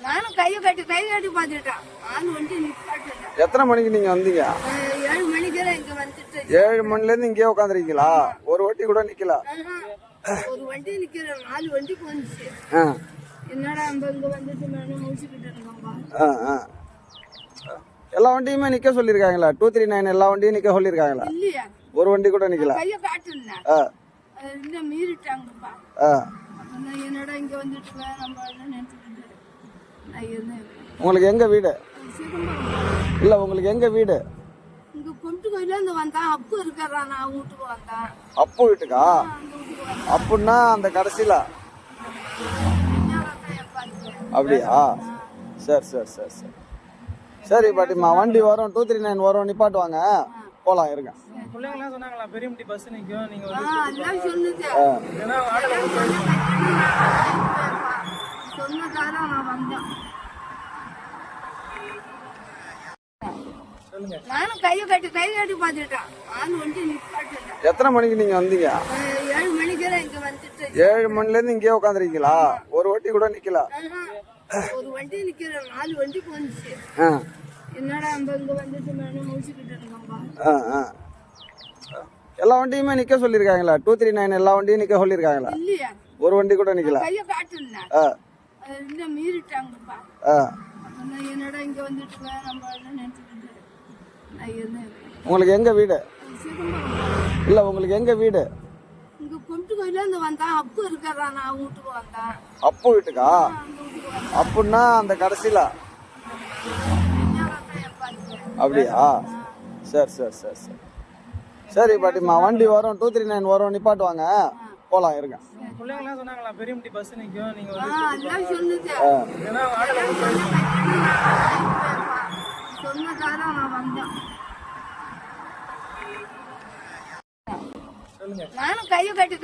நானும் கையை கட்டி பார்த்துட்டேன். ஆள் வண்டி நிப்பாட்டல. எத்தனை மணிக்கு நீங்க வந்தீங்க? 7 மணிக்கு இங்க வந்துட்டு 7 மணில இருந்து இங்கே உட்காந்துருக்கீங்களா? ஒரு வண்டி கூட நிக்கல? ஒரு வண்டி நிக்கிற 4 வண்டி போந்துச்சு. என்னடா நம்ம இங்க வந்துட்டு நானும் முடிச்சுக்கிட்டு இருக்கோம்பா. எல்லா வண்டியுமே நிக்க சொல்லிருக்காங்களா? 239 எல்லா வண்டியும் நிக்க சொல்லிருக்காங்களா? இல்லையா, ஒரு வண்டி கூட நிக்கல? கையை காட்டுனா இல்ல மீறிட்டாங்கப்பா. என்னடா இங்க வந்துட்டு நம்ம நினைச்சுக்கிட்டு உங்களுக்கு எங்க வீடு? இல்ல உங்களுக்கு எங்க வீடு? இங்க கொண்டு கோயில இருந்து வந்தான். அப்பு இருக்கிறா, நான் வீட்டுக்கு வந்தான். அப்பு வீட்டுக்கா? அப்புன்னா அந்த கடைசியில அப்படியா? சரி சரி சரி சரி சரி பாட்டிமா, வண்டி வரும், 239 வரும், நிப்பாட்டுவாங்க, போலாம். இருங்க. நானும் கையை கட்டி பார்த்துட்டேன். ஆள் வண்டி நிப்பாட்டல. எத்தனை மணிக்கு நீங்க வந்தீங்க? 7 மணிக்கு இங்க வந்துட்டு 7 மணில இருந்து இங்கே உட்காந்துருக்கீங்களா? ஒரு வண்டி கூட நிக்கல? ஒரு வண்டி நிக்கிற 4 வண்டி போந்துச்சு. என்னடா நம்ம இங்க வந்துட்டு நானும் முடிச்சுக்கிட்டு இருக்கோம்பா. எல்லா வண்டியுமே நிக்க சொல்லிருக்காங்களா? 239 எல்லா வண்டியும் நிக்க சொல்லிருக்காங்களா? இல்லையா, ஒரு வண்டி கூட நிக்கல? கையை காட்டுனா இல்ல மீறிட்டாங்கப்பா. என்னடா இங்க வந்துட்டு நம்ம நினைச்சுக்கிட்டு. உங்களுக்கு எங்க வீடு? இல்ல உங்களுக்கு எங்க வீடு? இங்க கொண்டு கோயில இருந்து வந்தான். அப்பு இருக்கிறா, நான் வீட்டுக்கு வந்தான். அப்பு வீட்டுக்கா? அப்புன்னா அந்த கடைசியில அப்படியா? சரி சரி சரி சரி சரி பாட்டிமா, வண்டி வரும், 239 வரும், நிப்பாட்டுவாங்க, போலாம். இருங்க. சொன்னதால நான் வந்தேன். நானும் கையை கட்டி